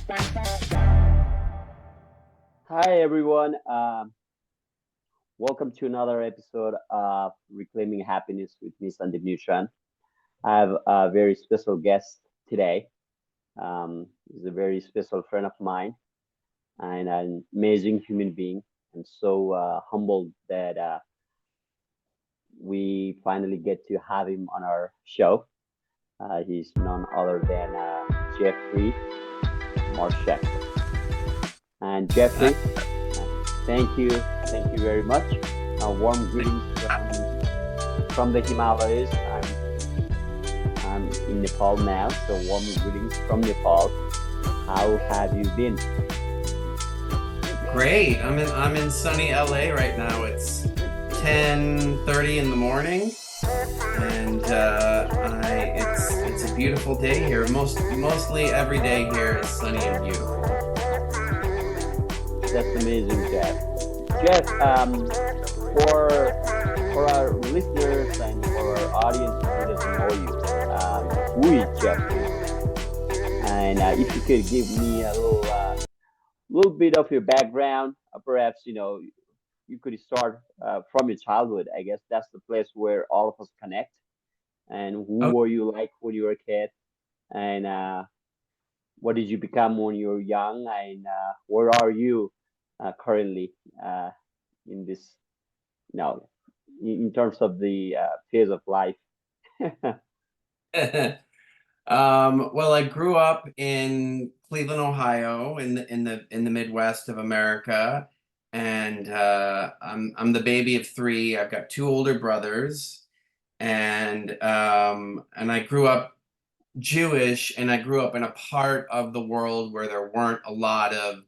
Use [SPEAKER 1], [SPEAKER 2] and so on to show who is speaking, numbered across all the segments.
[SPEAKER 1] Hi everyone. Welcome to another episode of Reclaiming Happiness with me, Sandeep Nutran. I have a very special guest today. He's a very special friend of mine and an amazing human being, and so humbled that we finally get to have him on our show. He's none other than Jeffrey Marshek. And
[SPEAKER 2] Uh,
[SPEAKER 1] Jeffrey, uh, thank you very much. Warm greetings from the Himalayas. I'm in Nepal now, so warm greetings from Nepal. How have you been?
[SPEAKER 2] Great. I'm in sunny LA right now. It's 10:30 in the morning, and I it's a beautiful day here. Mostly every day here is sunny and beautiful.
[SPEAKER 1] That's amazing, Jeff. Jeff, for our listeners and for our audience who doesn't know you, who is Jeffrey? And if you could give me a little bit of your background, perhaps you could start from your childhood. I guess that's the place where all of us connect. And who
[SPEAKER 2] Oh,
[SPEAKER 1] were you like when you were a kid? And what did you become when you were young? And where are you currently in this, now, in terms of the phase of life?
[SPEAKER 2] well, I grew up in Cleveland, Ohio, in the Midwest of America, and I'm the baby of three. I've got two older brothers, and I grew up Jewish, and I grew up in a part of the world where there weren't a lot of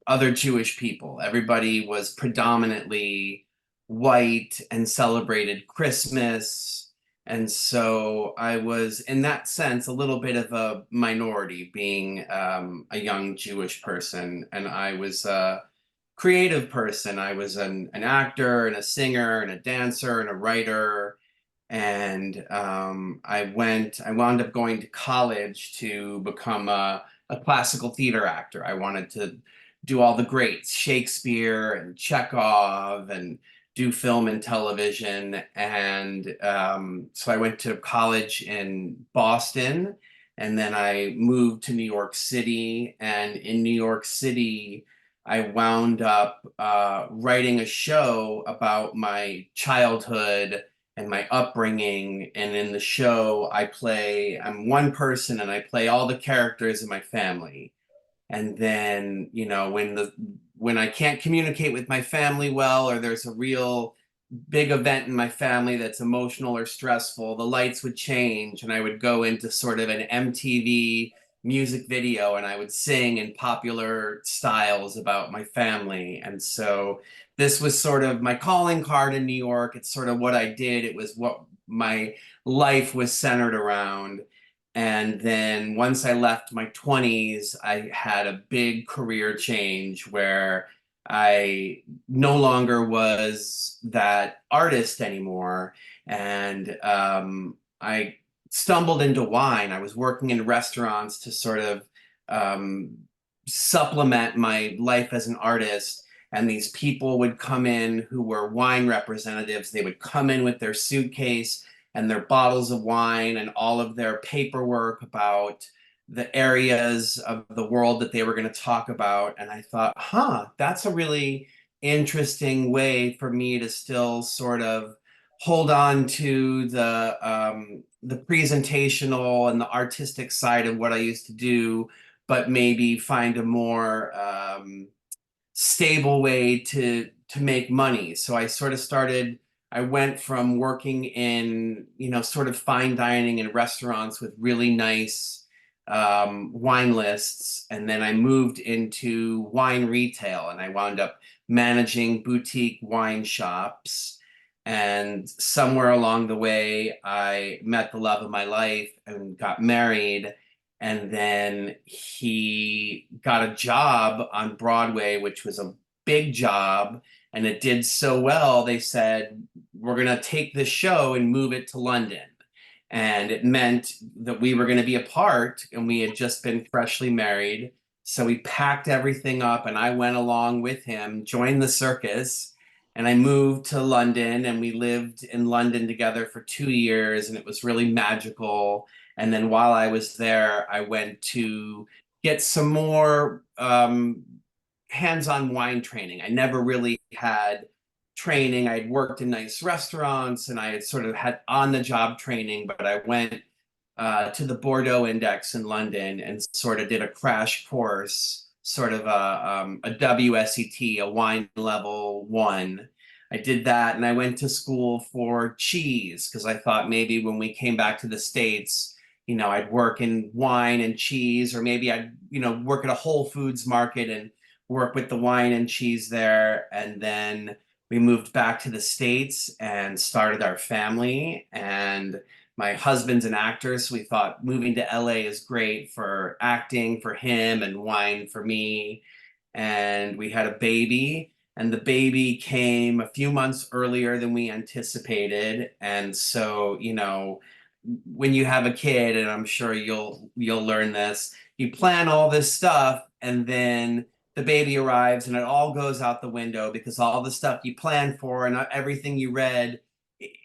[SPEAKER 2] other Jewish people. Everybody was predominantly white and celebrated Christmas. And so I was, in that sense, a little bit of a minority being a young Jewish person. And I was a creative person. I was an actor and a singer and a dancer and a writer. And I wound up going to college to become a classical theater actor. I wanted to do all the greats, Shakespeare and Chekhov, and do film and television. And so I went to college in Boston, and then I moved to New York City. And in New York City, I wound up writing a show about my childhood and my upbringing. And in the show, I'm one person and I play all the characters in my family. And then, when I can't communicate with my family well, or there's a real big event in my family that's emotional or stressful, the lights would change and I would go into sort of an MTV music video and I would sing in popular styles about my family. And so this was sort of my calling card in New York. It's sort of what I did. It was what my life was centered around. And then once I left my 20s, I had a big career change where I no longer was that artist anymore. And I stumbled into wine. I was working in restaurants to sort of um, supplement my life as an artist. And these people would come in who were wine representatives. They would come in with their suitcase and their bottles of wine and all of their paperwork about the areas of the world that they were going to talk about. And I thought, that's a really interesting way for me to still sort of hold on to the presentational and the artistic side of what I used to do, but maybe find a more stable way to make money. So I sort of started. I went from working in, sort of fine dining in restaurants with really nice wine lists, and then I moved into wine retail, and I wound up managing boutique wine shops. And somewhere along the way, I met the love of my life and got married. And then he got a job on Broadway, which was a big job. And it did so well, they said, we're going to take this show and move it to London. and it meant that we were going to be apart, and we had just been freshly married. So we packed everything up, and I went along with him, joined the circus, and I moved to London, and we lived in London together for 2 years, and it was really magical. And then while I was there, I went to get some more hands-on wine training. I never really had training. I had worked in nice restaurants and I had sort of had on-the-job training, but I went to the Bordeaux Index in London and sort of did a crash course, sort of a WSET, a wine level one. I did that and I went to school for cheese because I thought maybe when we came back to the States, I'd work in wine and cheese, or maybe I'd, work at a Whole Foods market and work with the wine and cheese there. And then we moved back to the States and started our family. And my husband's an actor, so we thought moving to LA is great for acting for him and wine for me. And we had a baby, and the baby came a few months earlier than we anticipated. And so, when you have a kid, and I'm sure you'll learn this, you plan all this stuff, and then the baby arrives and it all goes out the window because all the stuff you planned for and everything you read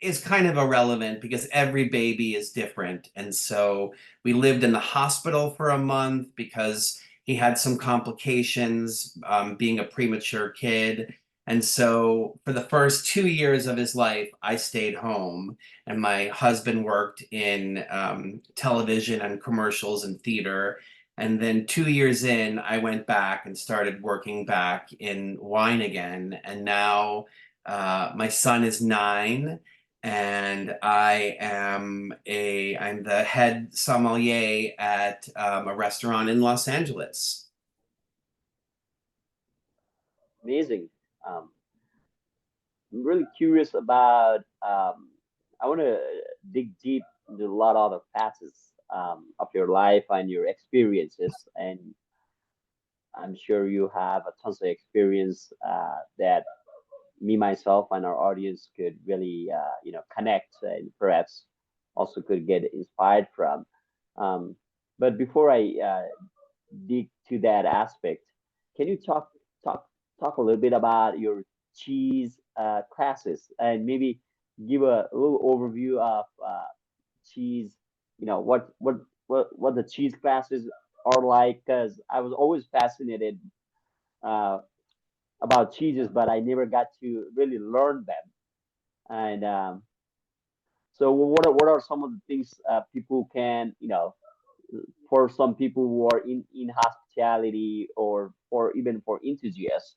[SPEAKER 2] is kind of irrelevant because every baby is different. And so we lived in the hospital for a month because he had some complications, being a premature kid. And so for the first 2 years of his life, I stayed home, and my husband worked in television and commercials and theater. And then 2 years in, I went back and started working back in wine again. And now my son is 9, and I'm the head sommelier at a restaurant in Los Angeles.
[SPEAKER 1] Amazing. I'm really curious about. I want to dig deep into a lot of the facets of your life and your experiences, and I'm sure you have a tons of experience that me myself and our audience could really connect and perhaps also could get inspired from. Um, but before I dig to that aspect, can you talk talk a little bit about your cheese classes and maybe give a little overview of cheese? What the cheese classes are like? Because I was always fascinated uh, about cheeses, but I never got to really learn them. And so, what are some of the things people can for some people who are in hospitality or even for enthusiasts,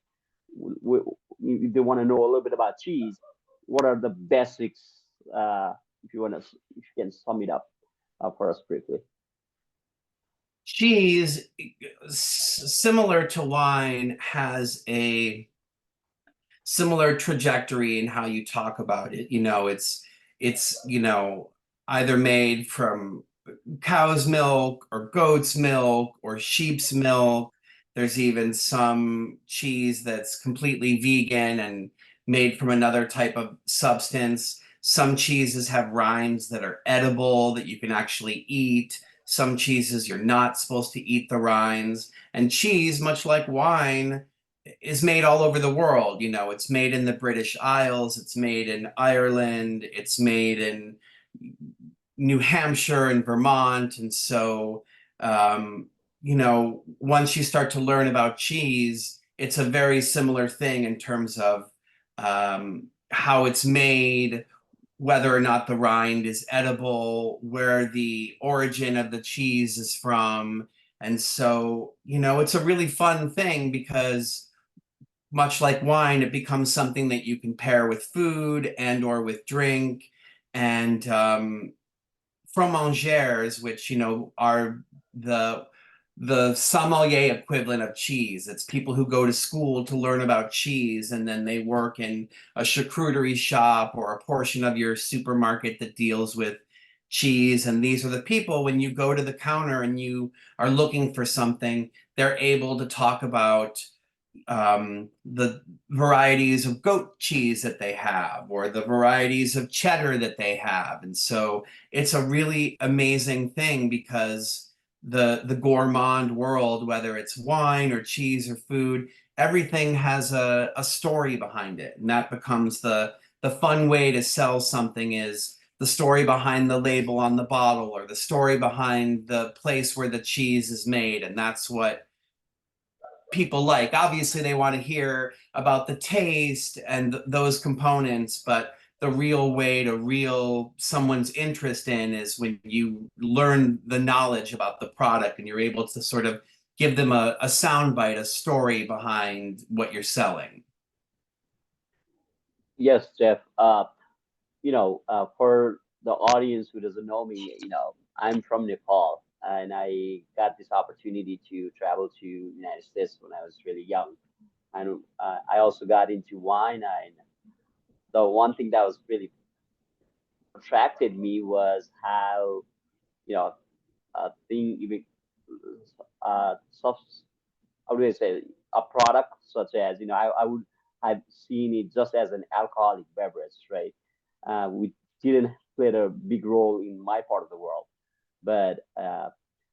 [SPEAKER 1] if they want to know a little bit about cheese, what are the basics? If you want to, if you can sum it up for us briefly.
[SPEAKER 2] Cheese, similar to wine, has a similar trajectory in how you talk about it. It's either made from cow's milk or goat's milk or sheep's milk. There's even some cheese that's completely vegan and made from another type of substance. Some cheeses have rinds that are edible that you can actually eat. Some cheeses you're not supposed to eat the rinds. And cheese, much like wine, is made all over the world. It's made in the British Isles, it's made in Ireland, it's made in New Hampshire and Vermont. And so, once you start to learn about cheese, it's a very similar thing in terms of how it's made, whether or not the rind is edible, where the origin of the cheese is from. And so, it's a really fun thing because much like wine, it becomes something that you can pair with food and or with drink. And fromagers, which are the sommelier equivalent of cheese. It's people who go to school to learn about cheese, and then they work in a charcuterie shop or a portion of your supermarket that deals with cheese. And these are the people, when you go to the counter and you are looking for something, they're able to talk about the varieties of goat cheese that they have, or the varieties of cheddar that they have. And so it's a really amazing thing because the gourmand world, whether it's wine or cheese or food, everything has a story behind it. And that becomes the fun way to sell something is the story behind the label on the bottle or the story behind the place where the cheese is made. And that's what people like. Obviously, they want to hear about the taste and those components, but the real way to reel someone's interest in is when you learn the knowledge about the product and you're able to sort of give them a sound bite, a story behind what you're selling.
[SPEAKER 1] Yes, Jeff. For the audience who doesn't know me, I'm from Nepal, and I got this opportunity to travel to United States when I was really young, and I also got into wine. And the one thing that was really attracted me was how you know thing even soft, how do I say, a product such as, I've seen it just as an alcoholic beverage, right? We didn't play a big role in my part of the world, but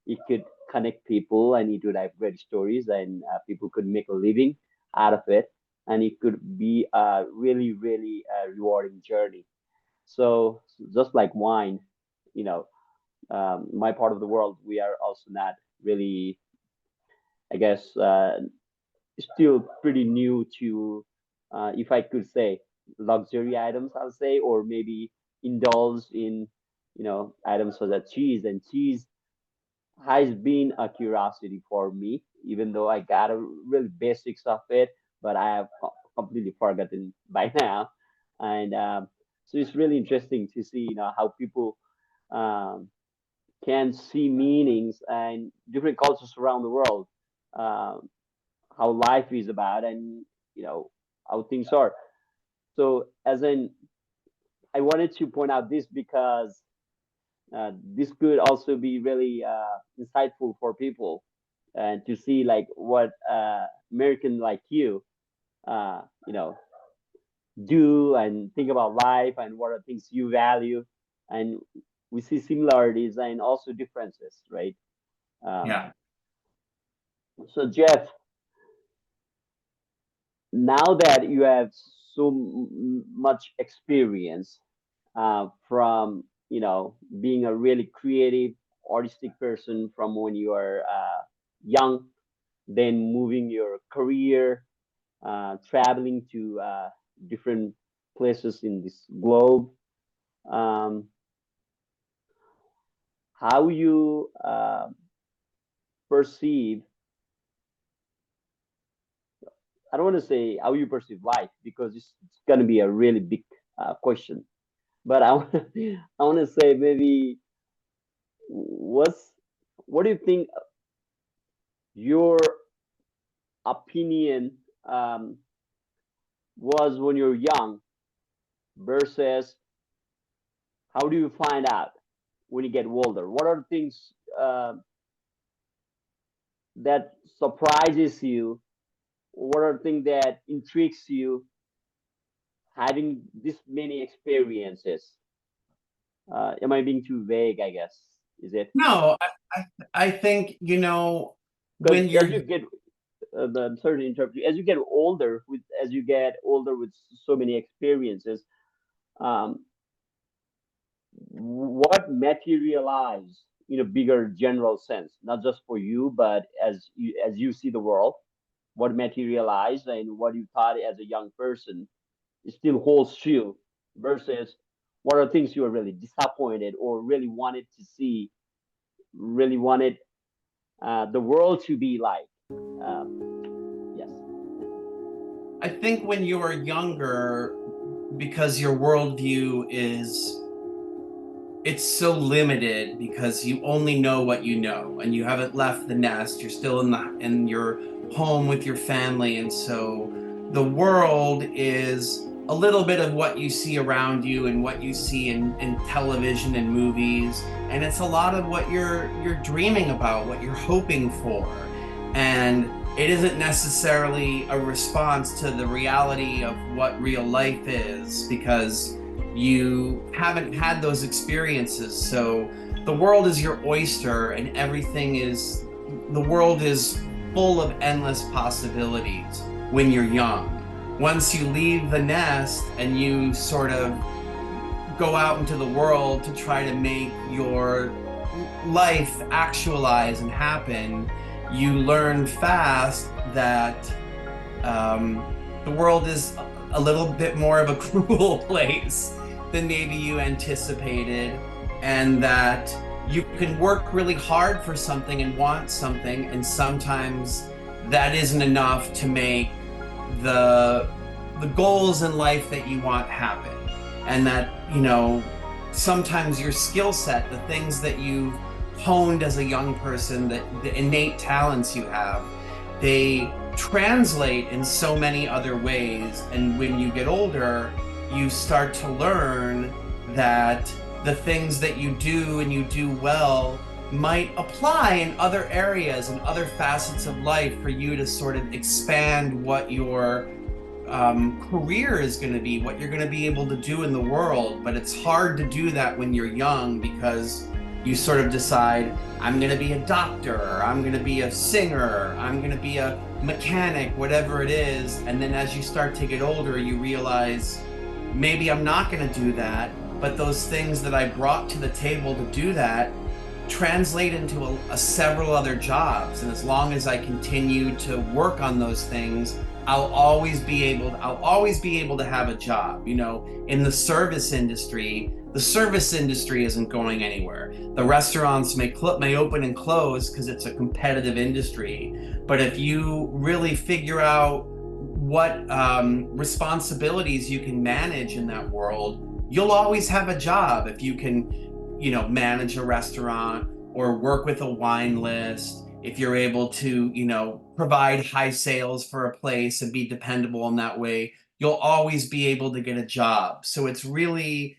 [SPEAKER 1] it could connect people, and it would have great stories, and people could make a living out of it, and it could be a really, really rewarding journey. So just like wine, you know, my part of the world, we are also not really, I guess, still pretty new to, if I could say, luxury items, I'll say, or maybe indulge in, items such as cheese. And cheese has been a curiosity for me, even though I got a real basics of it, but I have completely forgotten by now. And so it's really interesting to see, how people um, can see meanings and different cultures around the world. Um, how life is about, and how things are. So as in, I wanted to point out this because this could also be really insightful for people, and to see like what American like you uh, you know do and think about life, and what are things you value, and we see similarities and also differences, right? um,
[SPEAKER 2] Yeah.
[SPEAKER 1] so Jeff, now that you have so much experience from being a really creative, artistic person from when you are young, then moving your career, traveling to different places in this globe, um, how you perceive, I don't want to say how you perceive life, because it's going to be a really big question. But I want to say, maybe, what's what do you think your opinion was when you're young, versus how do you find out when you get older? What are the things that surprises you? What are the things that intrigues you, having this many experiences? Am I being too vague, I guess? Is it?
[SPEAKER 2] No, I think,
[SPEAKER 1] Because
[SPEAKER 2] when you're,
[SPEAKER 1] as you get I'm sorry to interrupt you. As you get older, with so many experiences, um, what materialize in a bigger general sense, not just for you, but as you see the world, what materialized and what you thought as a young person, it still holds true, versus what are things you are really disappointed or really wanted to see, really wanted the world to be like. Um, yes.
[SPEAKER 2] I think when you are younger, because your worldview is it's so limited because you only know what you know and you haven't left the nest, you're still in your home with your family, and so the world is a little bit of what you see around you and what you see in television and movies, and it's a lot of what you're dreaming about, what you're hoping for. And it isn't necessarily a response to the reality of what real life is because you haven't had those experiences. So the world is your oyster, and the world is full of endless possibilities when you're young. Once you leave the nest and you sort of go out into the world to try to make your life actualize and happen, you learn fast that the world is a little bit more of a cruel place than maybe you anticipated, and that you can work really hard for something and want something, and sometimes that isn't enough to make the the goals in life that you want happen. And that, sometimes your skill set, the things that you've honed as a young person, that the innate talents you have, they translate in so many other ways. And when you get older, you start to learn that the things that you do and you do well might apply in other areas and other facets of life for you to sort of expand what your career is going to be, what you're going to be able to do in the world. But it's hard to do that when you're young because you sort of decide, I'm going to be a doctor, or I'm going to be a singer, I'm going to be a mechanic, whatever it is. And then as you start to get older, you realize maybe I'm not going to do that. But those things that I brought to the table to do that translate into a several other jobs. And as long as I continue to work on those things, I'll always be able to have a job. In the service industry isn't going anywhere. The restaurants may open and close because it's a competitive industry. But if you really figure out what responsibilities you can manage in that world, you'll always have a job. If you can, manage a restaurant or work with a wine list, if you're able to, provide high sales for a place and be dependable in that way, you'll always be able to get a job. So it's really,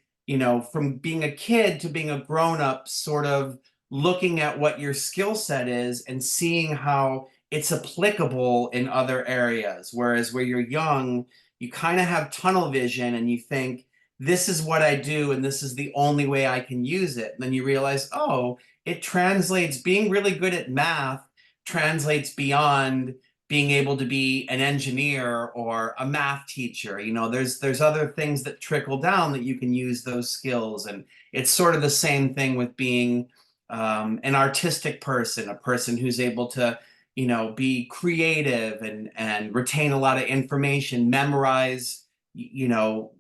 [SPEAKER 2] from being a kid to being a grown up, sort of looking at what your skill set is and seeing how it's applicable in other areas. Whereas where you're young, you kind of have tunnel vision and you think, this is what I do and this is the only way I can use it. And then you realize, oh, it translates, being really good at math translates beyond being able to be an engineer or a math teacher. There's other things that trickle down that you can use those skills. And it's sort of the same thing with being an artistic person, a person who's able to, be creative and retain a lot of information, memorize,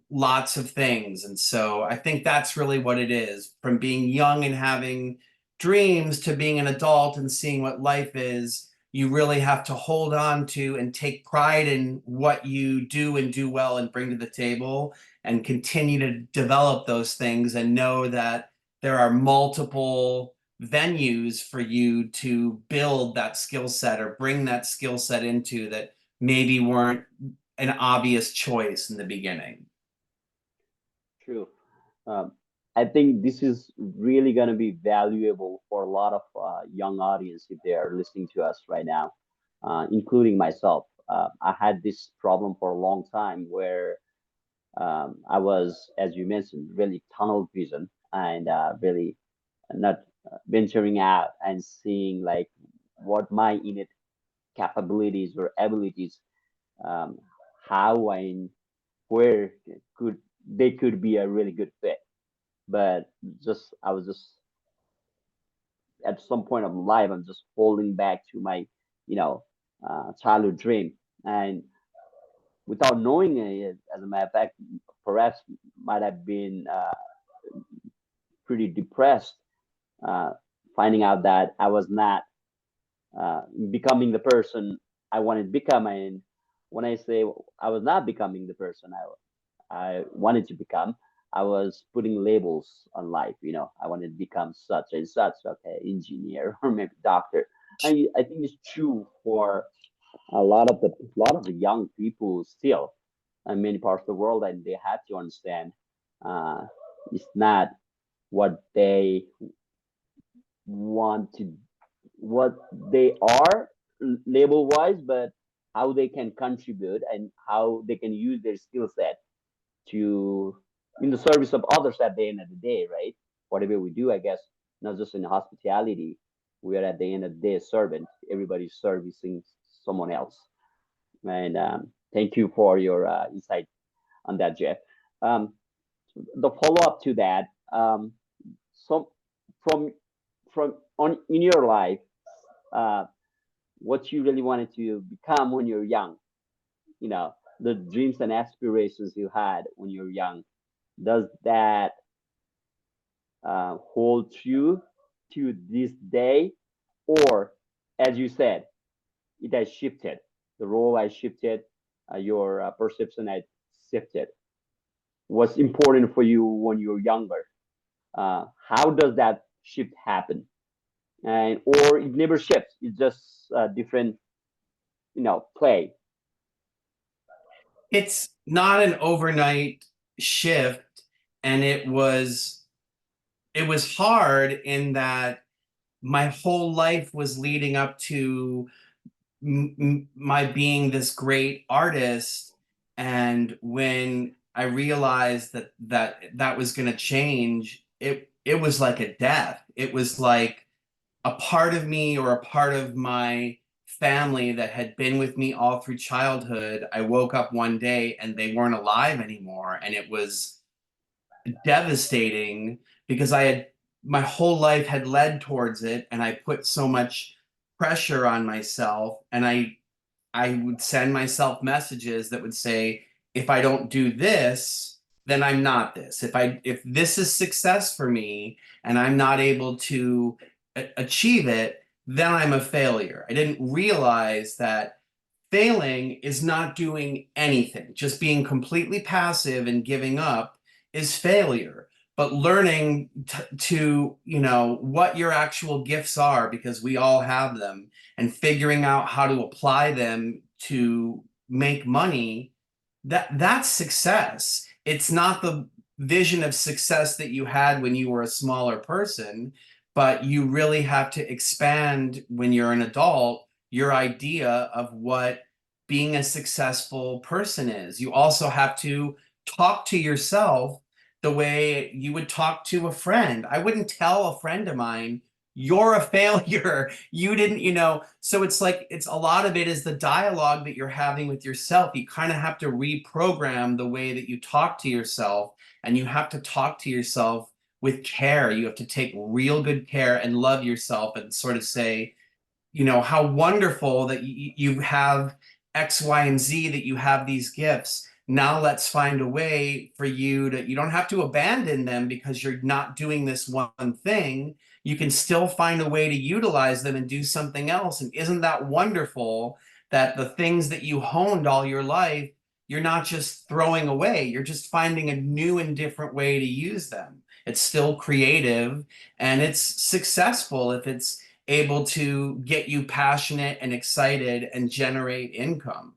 [SPEAKER 2] lots of things. And so I think that's really what it is, from being young and having dreams to being an adult and seeing what life is. You really have to hold on to and take pride in what you do and do well and bring to the table, and continue to develop those things, and know that there are multiple venues for you to build that skill set or bring that skill set into that maybe weren't an obvious choice in the beginning.
[SPEAKER 1] True. Um, I think this is really going to be valuable for a lot of young audience if they are listening to us right now, including myself. I had this problem for a long time where I was, as you mentioned, really tunnel vision and really not venturing out and seeing like what my innate capabilities or abilities, um, how and where could they could be a really good fit. But just I was just at some point of life, I'm just falling back to my, you know, childhood dream, and without knowing it, as a matter of fact, perhaps might have been pretty depressed, uh, finding out that I was not becoming the person I wanted to become. And when I say I was not becoming the person I wanted to become, I was putting labels on life. I wanted to become such and such, okay, engineer or maybe doctor. I think it's true for a lot of the young people still in many parts of the world, and they have to understand uh, it's not what they want to what they are label wise, but how they can contribute and how they can use their skill set to in the service of others at the end of the day, right? Whatever we do, I guess, not just in hospitality, we are at the end of the day a servant. Everybody's servicing someone else. And thank you for your insight on that, Jeff. Um, the follow up to that, some from on in your life, uh, what you really wanted to become when you're young, the dreams and aspirations you had when you're young, does that hold true to this day, or as you said, it has shifted, the role has shifted, your perception has shifted? What's important for you when you're younger? How does that shift happen? And or it never shifts, it's just a different play.
[SPEAKER 2] It's not an overnight shift, and it was hard in that my whole life was leading up to my being this great artist. And when I realized that was going to change, it was like a death. It was like a part of me, or a part of my family that had been with me all through childhood. I woke up one day and they weren't alive anymore, and it was devastating because I had my whole life had led towards it, and I put so much pressure on myself. And I would send myself messages that would say, if I don't do this, then I'm not this. If this is success for me and I'm not able to achieve it, then I'm a failure. I didn't realize that failing is not doing anything. Just being completely passive and giving up is failure. But learning to, what your actual gifts are, because we all have them, and figuring out how to apply them to make money, that's success. It's not the vision of success that you had when you were a smaller person, but you really have to expand when you're an adult your idea of what being a successful person is. You also have to talk to yourself the way you would talk to a friend. I wouldn't tell a friend of mine, you're a failure. You didn't, So it's like, it's a lot of it is the dialogue that you're having with yourself. You kind of have to reprogram the way that you talk to yourself, and you have to talk to yourself with care. You have to take real good care and love yourself, and sort of say, how wonderful that you have X, Y, and Z, that you have these gifts. Now let's find a way for you don't have to abandon them because you're not doing this one thing. You can still find a way to utilize them and do something else. And isn't that wonderful that the things that you honed all your life, you're not just throwing away, you're just finding a new and different way to use them. It's still creative, and it's successful if it's able to get you passionate and excited and generate income.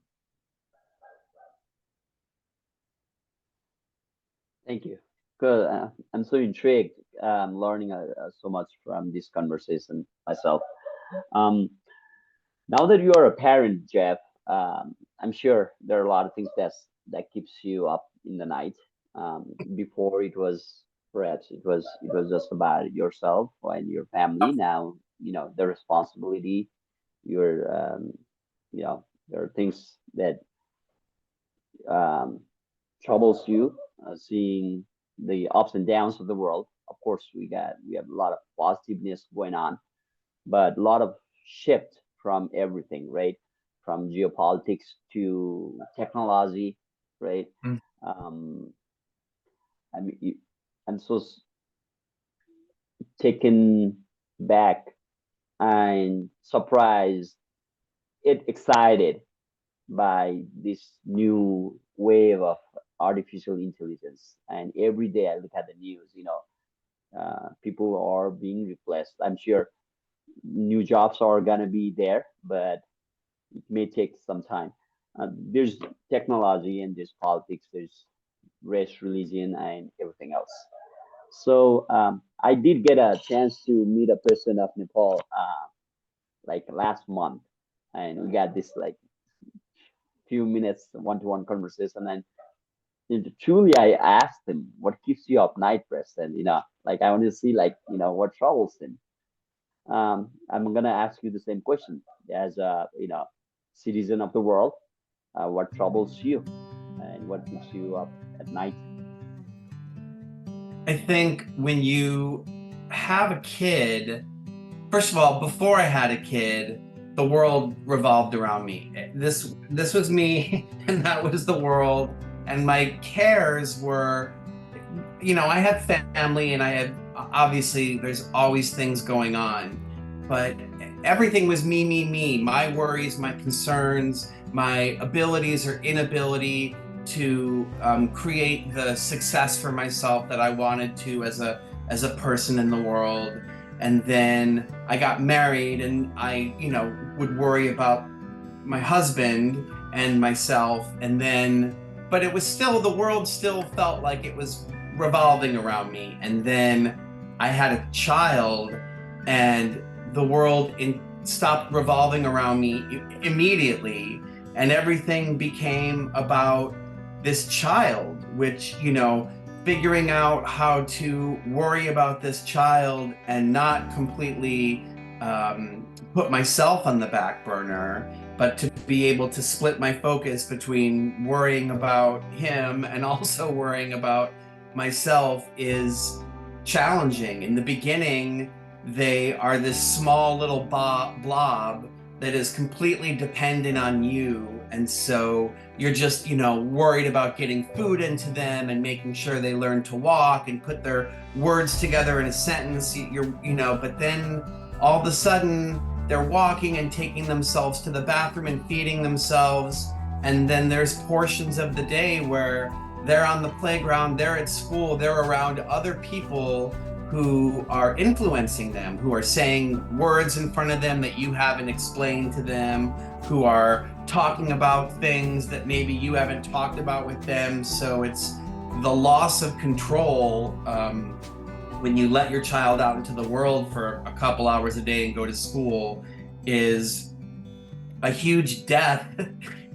[SPEAKER 1] Thank you. Good. I'm so intrigued, learning so much from this conversation myself. Um, Now that you are a parent, Jeff, I'm sure there are a lot of things that keeps you up in the night. Before it was perhaps it was just about yourself and your family. Now the responsibility. Your there are things that um, troubles you, seeing the ups and downs of the world. Of course, we have a lot of positiveness going on, but a lot of shift from everything, right? From geopolitics to technology, right?
[SPEAKER 2] Mm.
[SPEAKER 1] Um, I mean, I'm so taken back and surprised, excited by this new wave of artificial intelligence. And every day I look at the news, people are being replaced. I'm sure new jobs are gonna be there, but it may take some time. There's technology and there's politics, there's race, religion, and everything else. So I did get a chance to meet a person of Nepal like last month. and we got this like few minutes one-to-one conversation. And truly, I asked him, "What keeps you up night, Preston?" Like I want to see, like, what troubles him. I'm gonna ask you the same question as citizen of the world. What troubles you, and what keeps you up at night?
[SPEAKER 2] I think when you have a kid, first of all, before I had a kid, the world revolved around me. This was me, and that was the world. And my cares were, I had family, and I had obviously there's always things going on, but everything was me, me, me. My worries, my concerns, my abilities or inability to create the success for myself that I wanted to as a person in the world. And then I got married, and I, would worry about my husband and myself. And then, but it was still, the world still felt like it was revolving around me. And then I had a child, and the world stopped revolving around me immediately. And everything became about this child, which, figuring out how to worry about this child and not completely put myself on the back burner, but to be able to split my focus between worrying about him and also worrying about myself is challenging. In the beginning, they are this small little blob that is completely dependent on you. And so you're just, worried about getting food into them and making sure they learn to walk and put their words together in a sentence. But then all of a sudden they're walking and taking themselves to the bathroom and feeding themselves. And then there's portions of the day where they're on the playground, they're at school, they're around other people who are influencing them, who are saying words in front of them that you haven't explained to them, who are talking about things that maybe you haven't talked about with them. So it's the loss of control when you let your child out into the world for a couple hours a day and go to school is a huge death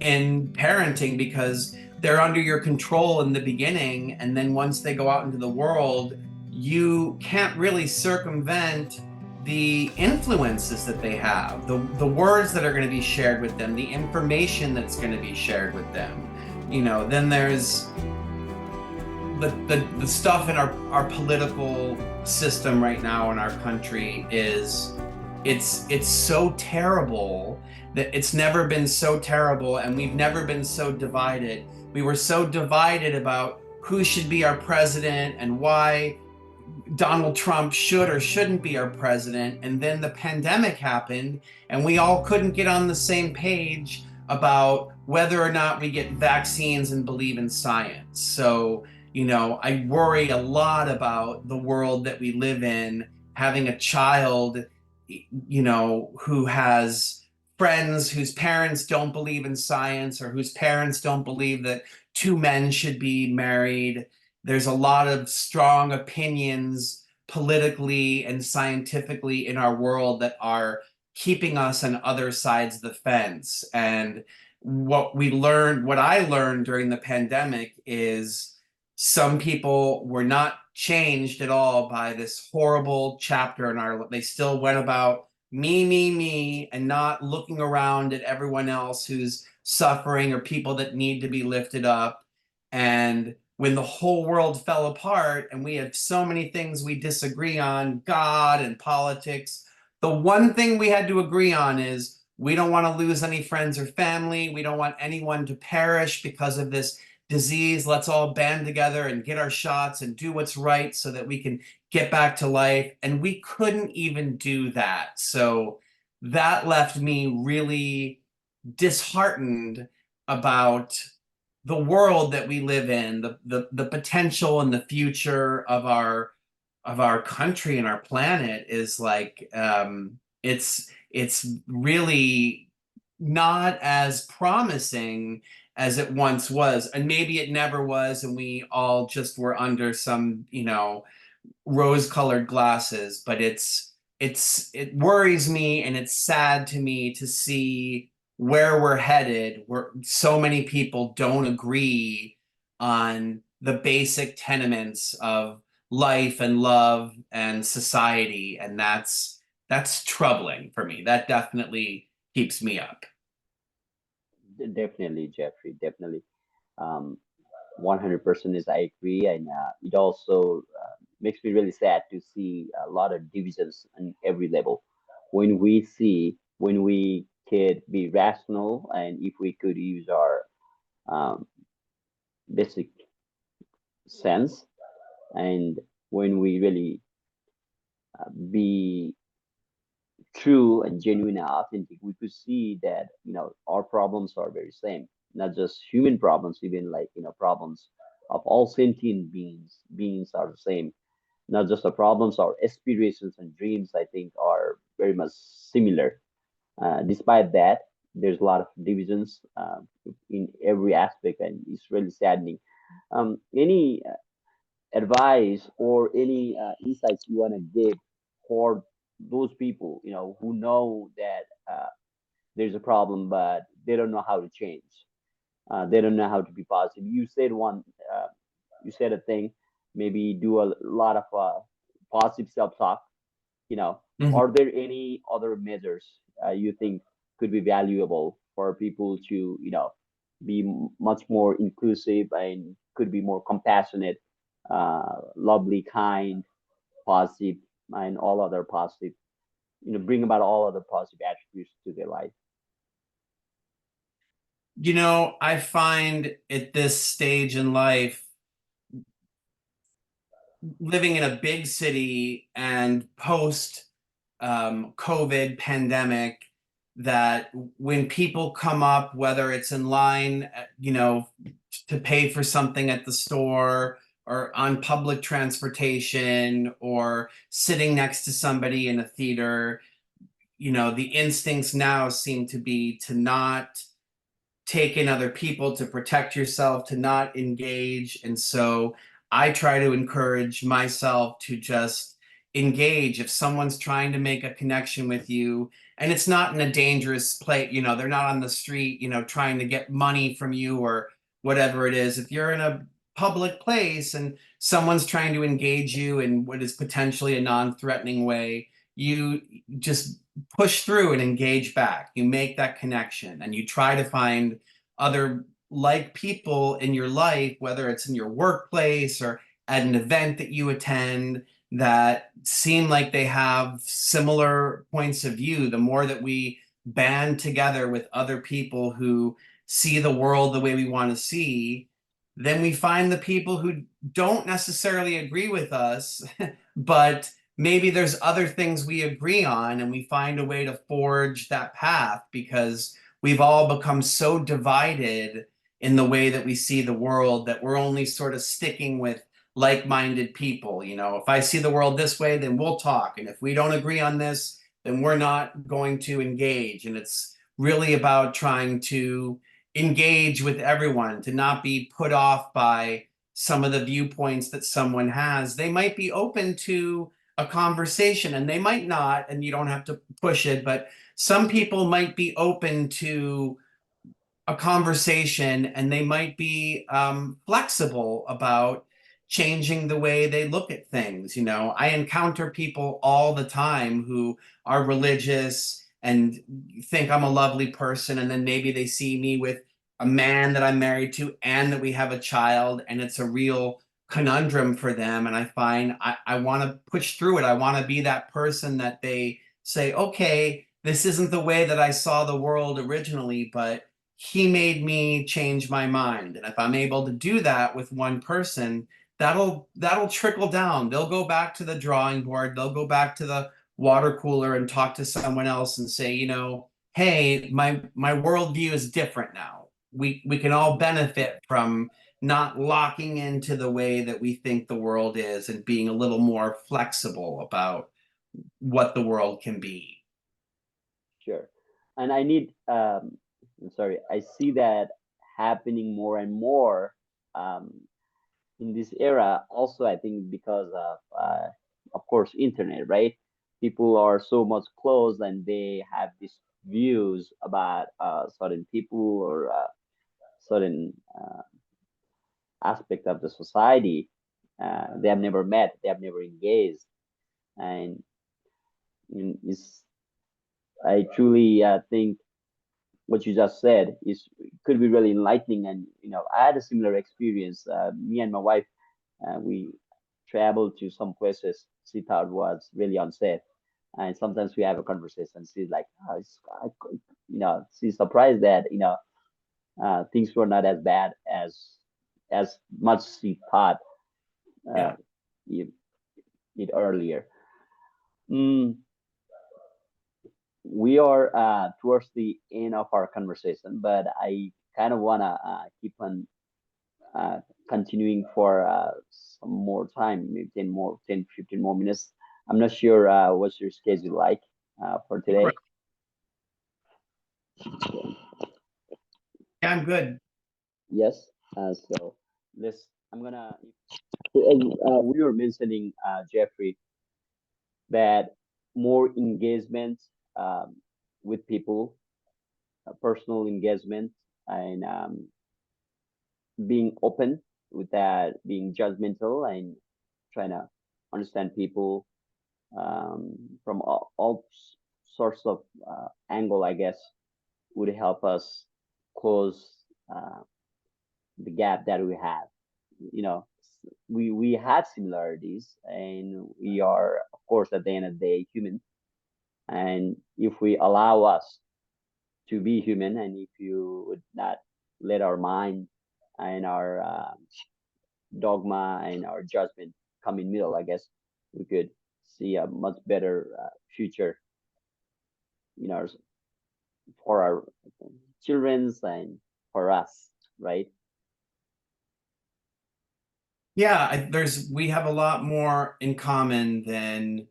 [SPEAKER 2] in parenting, because they're under your control in the beginning, and then once they go out into the world, you can't really circumvent the influences that they have, the words that are going to be shared with them, the information that's going to be shared with them. Then there's the stuff in our political system right now in our country is it's so terrible that it's never been so terrible, and we've never been so divided. We were so divided about who should be our president and why Donald Trump should or shouldn't be our president. And then the pandemic happened, and we all couldn't get on the same page about whether or not we get vaccines and believe in science. So, I worry a lot about the world that we live in, having a child, who has friends whose parents don't believe in science, or whose parents don't believe that two men should be married. There's a lot of strong opinions politically and scientifically in our world that are keeping us on other sides of the fence. And what I learned during the pandemic is some people were not changed at all by this horrible chapter in our, they still went about me, me, me, and not looking around at everyone else who's suffering or people that need to be lifted up. And when the whole world fell apart and we had so many things we disagree on, God and politics, the one thing we had to agree on is we don't want to lose any friends or family. We don't want anyone to perish because of this disease. Let's all band together and get our shots and do what's right so that we can get back to life. And we couldn't even do that. So that left me really disheartened about the world that we live in, the potential and the future of our country and our planet is like it's really not as promising as it once was. And maybe it never was, and we all just were under some, rose-colored glasses, but it worries me and it's sad to me to see where we're headed, where so many people don't agree on the basic tenements of life and love and society, and that's troubling for me. That definitely keeps me up.
[SPEAKER 1] Definitely, Jeffrey, definitely. 100% is I agree, and it also makes me really sad to see a lot of divisions on every level. When we could be rational, and if we could use our um, basic sense, and when we really be true and genuine and authentic, we could see that our problems are very same, not just human problems, even like problems of all sentient beings are the same. Not just the problems, our aspirations and dreams, I think, are very much similar. Despite that, there's a lot of divisions in every aspect, and it's really saddening. Any advice or any insights you want to give for those people, who know that there's a problem, but they don't know how to change. They don't know how to be positive. Uh, you said a thing, maybe do a lot of positive self-talk.
[SPEAKER 2] Mhm.
[SPEAKER 1] Are there any other measures you think could be valuable for people to, be much more inclusive and could be more compassionate, lovely, kind, positive, and all other positive, bring about all other positive attributes to their life?
[SPEAKER 2] I find at this stage in life, living in a big city and post COVID pandemic, that when people come up, whether it's in line, to pay for something at the store or on public transportation or sitting next to somebody in a theater, the instincts now seem to be to not take in other people, to protect yourself, to not engage. And so I try to encourage myself to just engage if someone's trying to make a connection with you, and it's not in a dangerous place. They're not on the street, trying to get money from you or whatever it is. If you're in a public place and someone's trying to engage you in what is potentially a non-threatening way, you just push through and engage back. You make that connection and you try to find other like people in your life, whether it's in your workplace or at an event that you attend, that seem like they have similar points of view. The more that we band together with other people who see the world the way we want to see, then we find the people who don't necessarily agree with us, but maybe there's other things we agree on, and we find a way to forge that path because we've all become so divided in the way that we see the world that we're only sort of sticking with like-minded people. If I see the world this way, then we'll talk. And if we don't agree on this, then we're not going to engage. And it's really about trying to engage with everyone, to not be put off by some of the viewpoints that someone has. They might be open to a conversation and they might not, and you don't have to push it, but some people might be open to a conversation and they might be flexible about changing the way they look at things. I encounter people all the time who are religious and think I'm a lovely person, and then maybe they see me with a man that I'm married to and that we have a child, and it's a real conundrum for them. And I find I want to push through it. I want to be that person that they say, okay, this isn't the way that I saw the world originally, but he made me change my mind. And if I'm able to do that with one person, that'll trickle down. They'll go back to the drawing board, they'll go back to the water cooler and talk to someone else and say, hey, my worldview is different now. We can all benefit from not locking into the way that we think the world is and being a little more flexible about what the world can be.
[SPEAKER 1] Sure. And I'm sorry, I see that happening more and more um, in this era. Also, I think because of course, internet, right? people are so much close and they have these views about certain people or certain aspect of the society. They have never met, they have never engaged, and it's, I truly think what you just said is could be really enlightening. And I had a similar experience. Me and my wife, we traveled to some places she thought was really unsafe, and sometimes we have a conversation. She's like, oh, she's surprised that things were not as bad as much she thought uh,
[SPEAKER 2] Yeah.
[SPEAKER 1] it, it earlier. Mm, we are towards the end of our conversation, but I kind of wanna keep on uh, continuing for some more time, maybe 15 more minutes. I'm not sure what's your schedule like for
[SPEAKER 2] Right.
[SPEAKER 1] today.
[SPEAKER 2] Yeah, I'm good.
[SPEAKER 1] Yes. So let's. I'm gonna. We were mentioning Jeffrey that more engagement um, with people, personal engagement, and being open with that, being judgmental and trying to understand people from all sorts of angle, I guess, would help us close the gap that we have. You know, we have similarities, and we are, of course, at the end of the day, human. And if we allow us to be human, and if you would not let our mind and our dogma and our judgment come in middle, I guess we could see a much better future, you know, for our children's and for us, right?
[SPEAKER 2] Yeah, there's we have a lot more in common than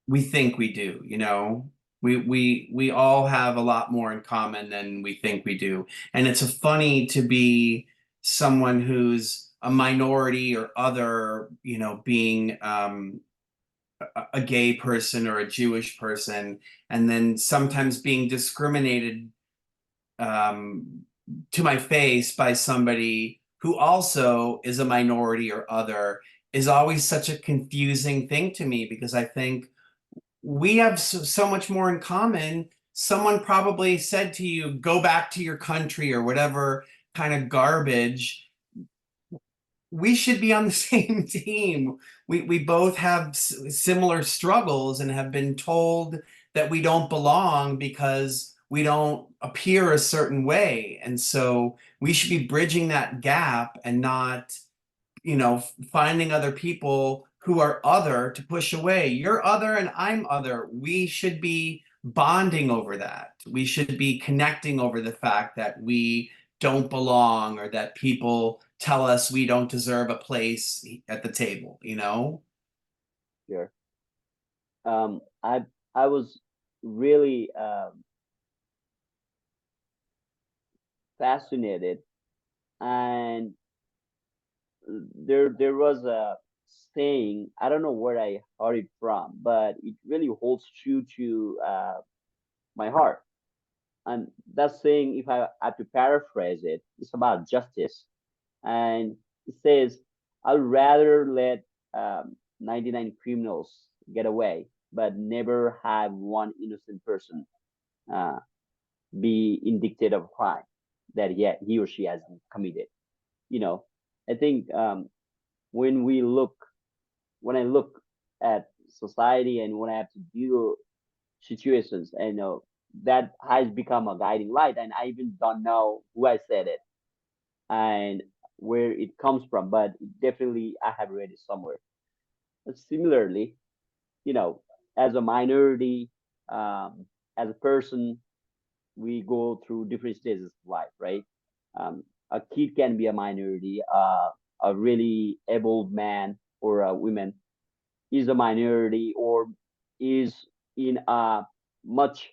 [SPEAKER 2] we think we do, you know. We all have a lot more in common than we think we do. And it's funny to be someone who's a minority or other, you know, being a gay person or a Jewish person, and then sometimes being discriminated um, to my face by somebody who also is a minority or other is always such a confusing thing to me because I think we have so much more in common. Someone probably said to you, go back to your country or whatever kind of garbage. We should be on the same team. We both have similar struggles and have been told that we don't belong because we don't appear a certain way. And so we should be bridging that gap and not, you know, finding other people who are other to push away. You're other and I'm other. We should be bonding over that. We should be connecting over the fact that we don't belong or that people tell us we don't deserve a place at the table, you know?
[SPEAKER 1] Sure. I was really fascinated, and there was a saying, I don't know where I heard it from, but it really holds true to my heart. And that saying, if I had to paraphrase it, it's about justice. And it says, I'd rather let 99 criminals get away, but never have one innocent person uh, be indicted of a crime that he or she has committed. You know, I think when we look, when I look at society and when I have to deal situations, I know that has become a guiding light, and I even don't know who I said it and where it comes from, but definitely I have read it somewhere. But similarly, you know, as a minority, um, as a person, we go through different stages of life, right? A kid can be a minority, a really able man or a woman is a minority or is in a much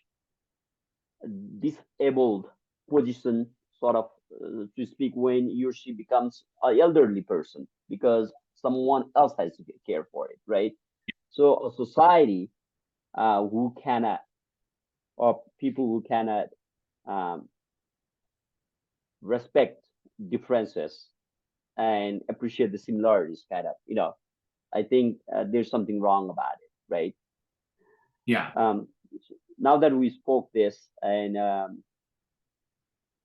[SPEAKER 1] disabled position, sort of to speak, when he or she becomes an elderly person because someone else has to care for it, right? So a society, who cannot, or people who cannot um, respect differences and appreciate the similarities, kind of, I think there's something wrong about it, right?
[SPEAKER 2] Yeah.
[SPEAKER 1] Um, now that we spoke this, and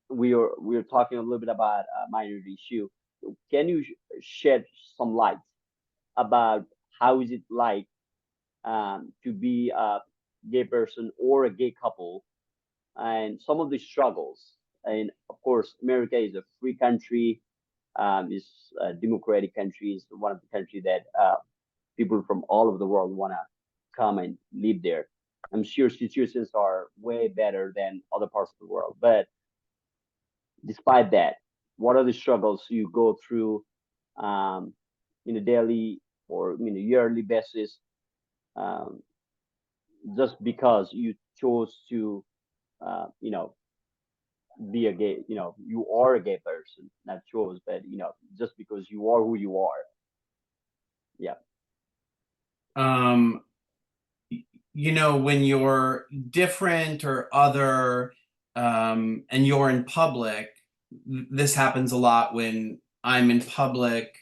[SPEAKER 1] we are talking a little bit about minority issue, can you shed some light about how is it like to be a gay person or a gay couple, and some of the struggles? And of course, America is a free country, is a democratic country, is one of the country that people from all over the world want to come and live there. I'm sure situations are way better than other parts of the world, but despite that, what are the struggles you go through um, in a daily or yearly basis, um, just because you chose to, you know, be a gay, you are a gay person, not chose, but just because you are who you are. Yeah.
[SPEAKER 2] Um, when you're different or other, and you're in public, this happens a lot when I'm in public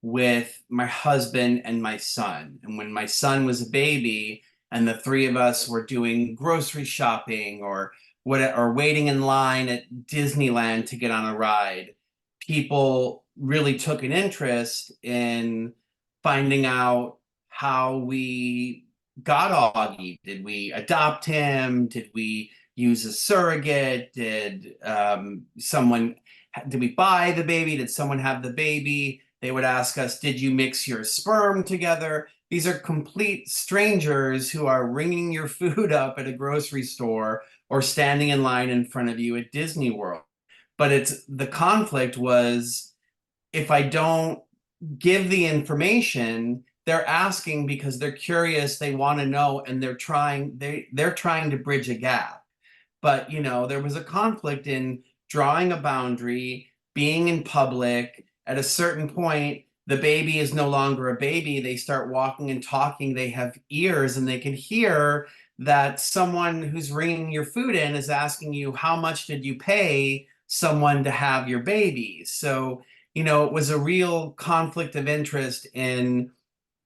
[SPEAKER 2] with my husband and my son. And when my son was a baby and the three of us were doing grocery shopping or waiting in line at Disneyland to get on a ride, people really took an interest in finding out how we got Augie. Did we adopt him? Did we use a surrogate? Did we buy the baby? Did someone have the baby? They would ask us, did you mix your sperm together? These are complete strangers who are ringing your food up at a grocery store or standing in line in front of you at Disney World. But the conflict was, if I don't give the information, they're asking because they're curious, they want to know, and they're trying to bridge a gap. But there was a conflict in drawing a boundary, being in public. At a certain point, the baby is no longer a baby. They start walking and talking. They have ears, and they can hear that someone who's bringing your food in is asking you, how much did you pay someone to have your baby? So it was a real conflict of interest in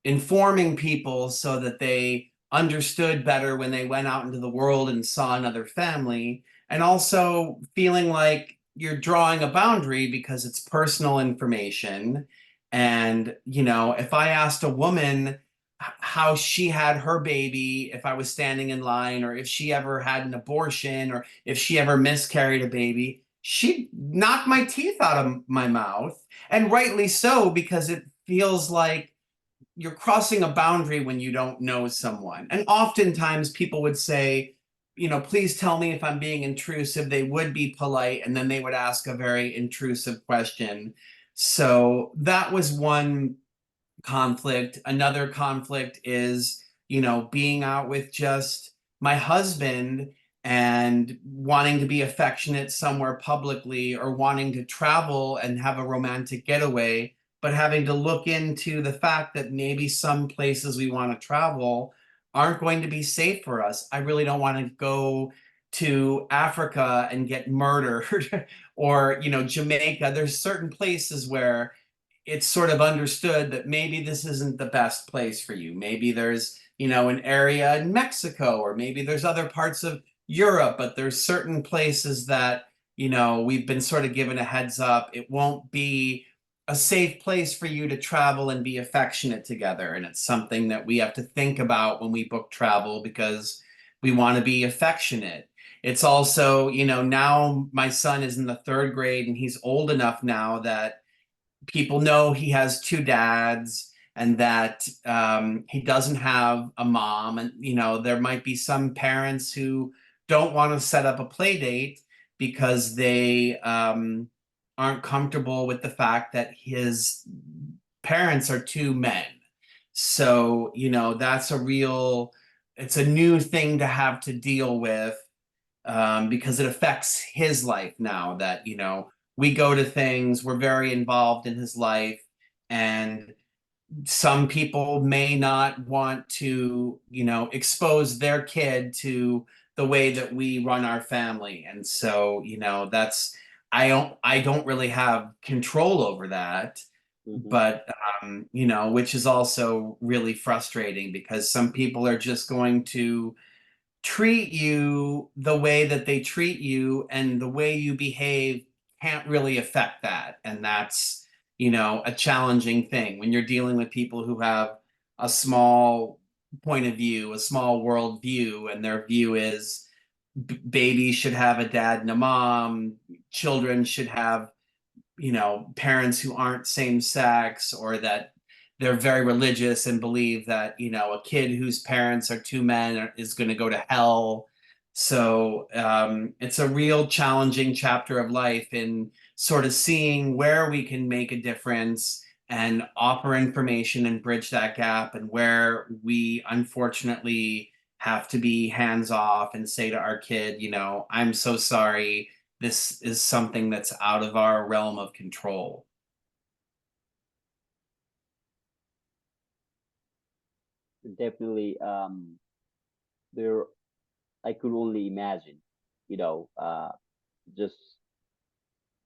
[SPEAKER 2] informing people so that they understood better when they went out into the world and saw another family, and also feeling like you're drawing a boundary because it's personal information. And if I asked a woman how she had her baby, if I was standing in line, or if she ever had an abortion, or if she ever miscarried a baby, she'd knock my teeth out of my mouth. And rightly so, because it feels like you're crossing a boundary when you don't know someone. And oftentimes people would say, please tell me if I'm being intrusive. They would be polite, and then they would ask a very intrusive question. So that was one conflict. Another conflict is, being out with just my husband and wanting to be affectionate somewhere publicly, or wanting to travel and have a romantic getaway, but having to look into the fact that maybe some places we want to travel aren't going to be safe for us. I really don't want to go to Africa and get murdered or, Jamaica. There's certain places where it's sort of understood that maybe this isn't the best place for you. Maybe there's, an area in Mexico, or maybe there's other parts of Europe, but there's certain places that, we've been sort of given a heads up. It won't be a safe place for you to travel and be affectionate together. And it's something that we have to think about when we book travel, because we want to be affectionate. It's also, now my son is in the third grade and he's old enough now that people know he has two dads, and that he doesn't have a mom. And there might be some parents who don't want to set up a play date because they aren't comfortable with the fact that his parents are two men. So that's it's a new thing to have to deal with, because it affects his life now. That we go to things, we're very involved in his life, and some people may not want to, expose their kid to the way that we run our family. And so, that's I don't really have control over that,
[SPEAKER 1] Hmm.
[SPEAKER 2] but which is also really frustrating because some people are just going to treat you the way that they treat you, and the way you behave can't really affect that. And that's, a challenging thing when you're dealing with people who have a small point of view, a small world view, and their view is babies should have a dad and a mom, children should have, parents who aren't same sex, or that they're very religious and believe that, a kid whose parents are two men is going to go to hell. So it's a real challenging chapter of life in sort of seeing where we can make a difference and offer information and bridge that gap, and where we unfortunately have to be hands off and say to our kid, I'm so sorry, this is something that's out of our realm of control.
[SPEAKER 1] Definitely, there. I could only imagine, just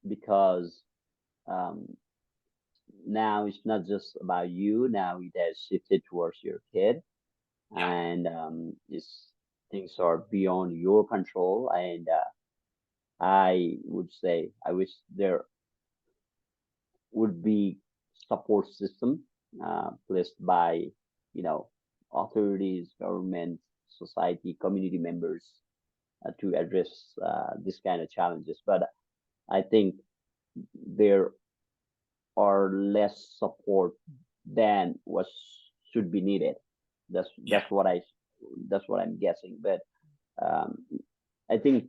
[SPEAKER 1] because um, now it's not just about you. Now it has shifted towards your kid,
[SPEAKER 2] Yeah.
[SPEAKER 1] and it's things are beyond your control. And I would say I wish there would be support system placed by, you know, authorities, government, society, community members to address this kind of challenges. But I think there are less support than what should be needed. That's
[SPEAKER 2] Yeah.
[SPEAKER 1] that's what I that's what I'm guessing. But um, I think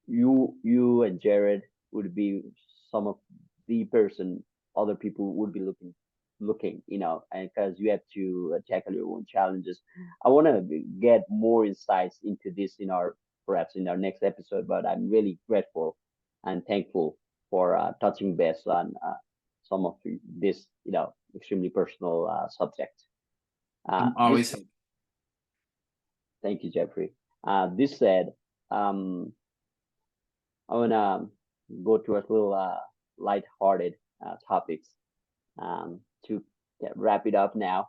[SPEAKER 1] you and Jared would be some of the person other people would be looking, and because you have to tackle your own challenges. I want to get more insights into this in our perhaps in our next episode, but I'm really grateful and thankful for touching base on some of this, extremely personal subject.
[SPEAKER 2] I'm
[SPEAKER 1] This
[SPEAKER 2] always
[SPEAKER 1] Thank you, Jeffrey. This said, um, I wanna go to a little light-hearted topics to wrap it up now.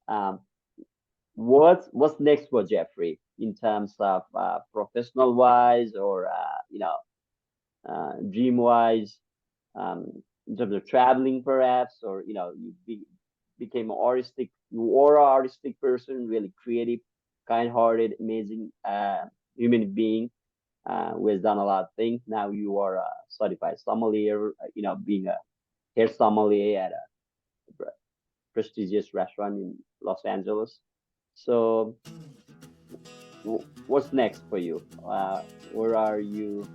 [SPEAKER 1] Um, what's next for Jeffrey in terms of professional wise or dream wise, in terms of traveling perhaps, or became an artistic, you are an artistic person, really creative, kind-hearted, amazing human being who has done a lot of things. Now you are a certified sommelier, being a hair sommelier at a prestigious restaurant in Los Angeles. So, what's next for you? Where are you?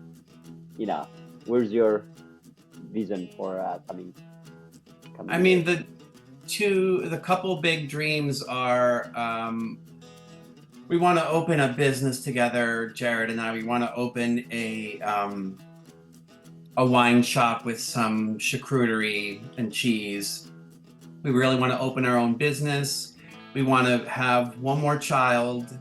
[SPEAKER 1] You know, where's your vision for
[SPEAKER 2] I
[SPEAKER 1] coming
[SPEAKER 2] mean,
[SPEAKER 1] years?
[SPEAKER 2] the couple big dreams are, we want to open a business together, Jared and I. We want to open a wine shop with some charcuterie and cheese. We really want to open our own business. We want to have one more child.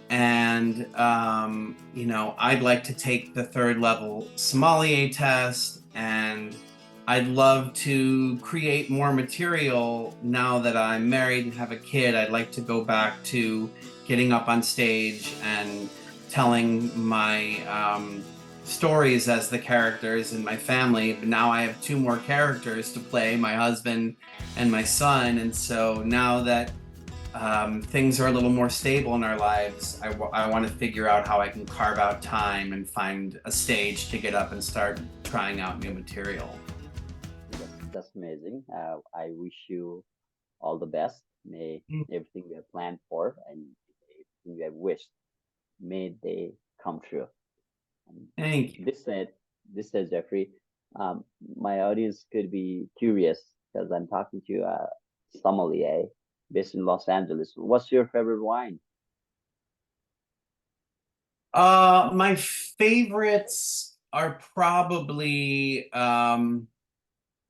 [SPEAKER 2] And, I'd like to take the third level sommelier test. And I'd love to create more material now that I'm married and have a kid. I'd like to go back to getting up on stage and telling my stories as the characters in my family. But now I have two more characters to play, my husband and my son. And so now that things are a little more stable in our lives, I want to figure out how I can carve out time and find a stage to get up and start trying out new material.
[SPEAKER 1] That's amazing. I wish you all the best. May everything you have planned for and everything you have wished, may they come true. Um,
[SPEAKER 2] Thank you.
[SPEAKER 1] this said, this said Jeffrey, my audience could be curious because I'm talking to a sommelier based in Los Angeles. What's your favorite wine?
[SPEAKER 2] My favorites are probably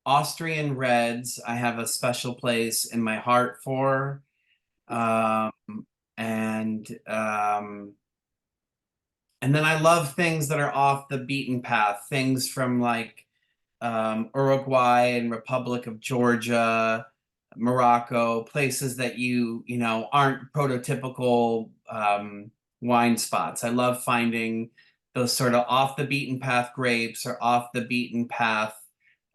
[SPEAKER 2] Austrian reds, I have a special place in my heart for. Um, and and then I love things that are off the beaten path, things from like Uruguay and Republic of Georgia, Morocco, places that you know aren't prototypical wine spots. I love finding those sort of off the beaten path grapes or off the beaten path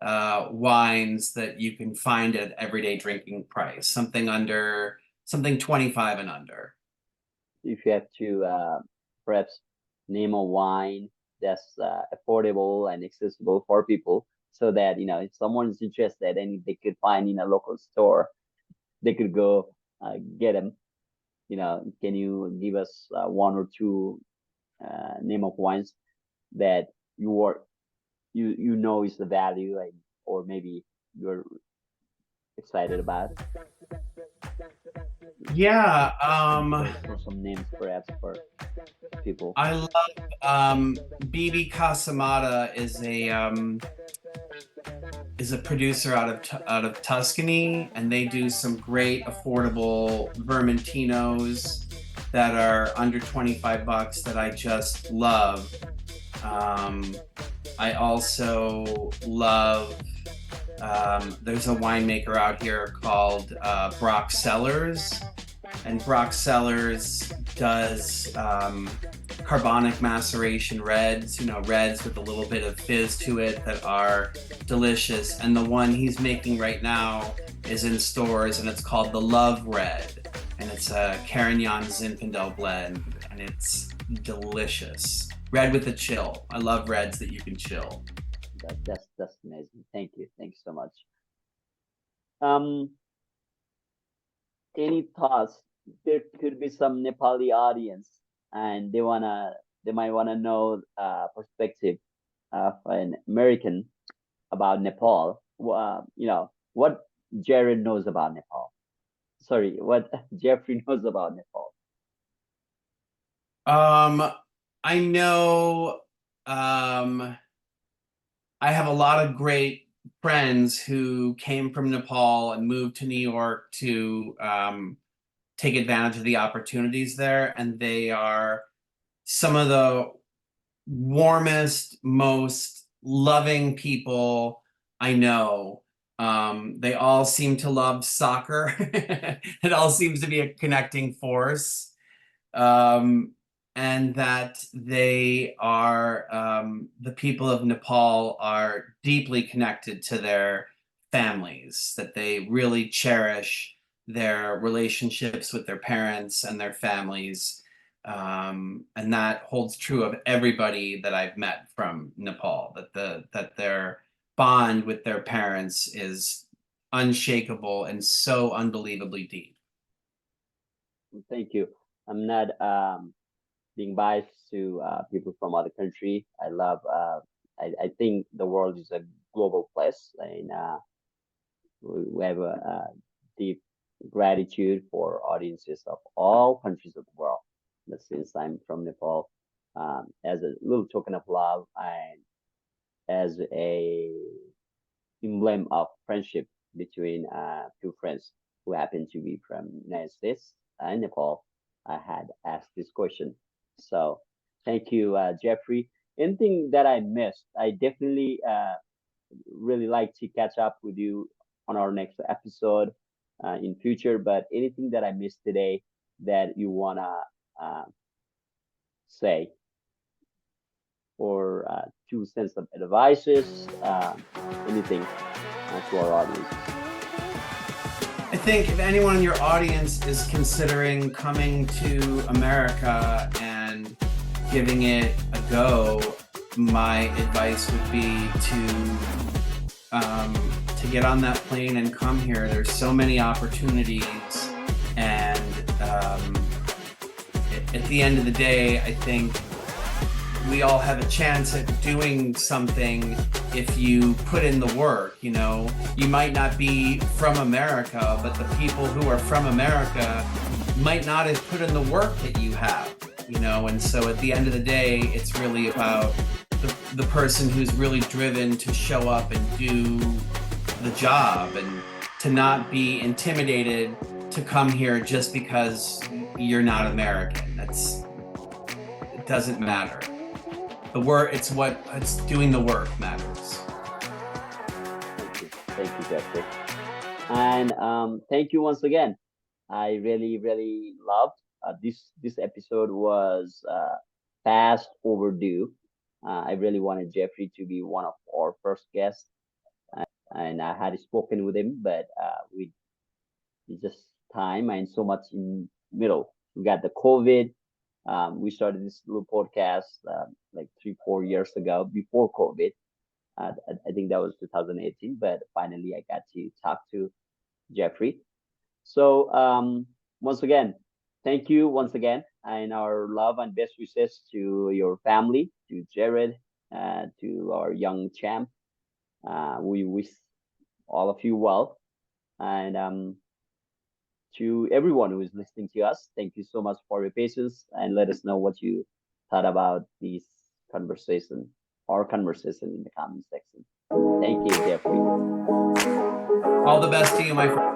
[SPEAKER 2] wines that you can find at everyday drinking price, something 25 and under.
[SPEAKER 1] If you have to perhaps name a wine that's affordable and accessible for people, so that if someone is interested and they could find in a local store, they could go get them. Can you give us one or two name of wines that you are you know is the value, and or maybe you're excited about?
[SPEAKER 2] Yeah,
[SPEAKER 1] For some names, perhaps for people.
[SPEAKER 2] I love BB Casamata is a producer out of Tuscany, and they do some great affordable Vermentinos that are under 25 bucks that I just love. Um, I also love there's a winemaker out here called Brock Cellars, and Brock Cellars does carbonic maceration reds, reds with a little bit of fizz to it that are delicious. And the one he's making right now is in stores, and it's called the Love Red, and it's a Carignan Zinfandel blend, and it's delicious. Red with a chill. I love reds that you can chill.
[SPEAKER 1] That's amazing. Thank you so much. Um, any thoughts? There could be some Nepali audience, and they might wanna know perspective of an American about Nepal. What Jared knows about Nepal. Sorry, what Jeffrey knows about Nepal.
[SPEAKER 2] Um, I know um, I have a lot of great friends who came from Nepal and moved to New York to take advantage of the opportunities there, and they are some of the warmest, most loving people I know. They all seem to love soccer. It all seems to be a connecting force. Um, and that the people of Nepal are deeply connected to their families, that they really cherish their relationships with their parents and their families. And that holds true of everybody that I've met from Nepal, that their bond with their parents is unshakable and so unbelievably deep.
[SPEAKER 1] Thank you. I'm not being biased to people from other country. I love. I think the world is a global place, and we have a deep gratitude for audiences of all countries of the world. But since I'm from Nepal, as a little token of love and as a emblem of friendship between two friends who happen to be from United States and Nepal, I had asked this question. So thank you, Jeffrey. Anything that I missed, I definitely really like to catch up with you on our next episode in future. But anything that I missed today that you wanna uh, say, or 2 cents of advices, anything to our audience.
[SPEAKER 2] I think if anyone in your audience is considering coming to America and giving it a go, my advice would be to get on that plane and come here. There's so many opportunities, and at the end of the day, I think we all have a chance at doing something if you put in the work. You might not be from America, but the people who are from America might not have put in the work that you have, and so at the end of the day, it's really about the person who's really driven to show up and do the job, and to not be intimidated to come here just because you're not American. It doesn't matter. The work, it's doing the work matters.
[SPEAKER 1] Thank you, Jeffrey. And thank you once again. I really, really loved this episode was fast overdue. I really wanted Jeffrey to be one of our first guests, and I had spoken with him, but we it's just time and so much in middle. We got the COVID. We started this little podcast like 3, 4 years ago before COVID. I think that was 2018, but finally I got to talk to Jeffrey. So once again, thank you once again, and our love and best wishes to your family, to Jared, to our young champ. We wish all of you well, and to everyone who is listening to us, thank you so much for your patience, and let us know what you thought about this conversation, our conversation in the comment section. Thank you, Jeffrey.
[SPEAKER 2] All the best to you, my friend.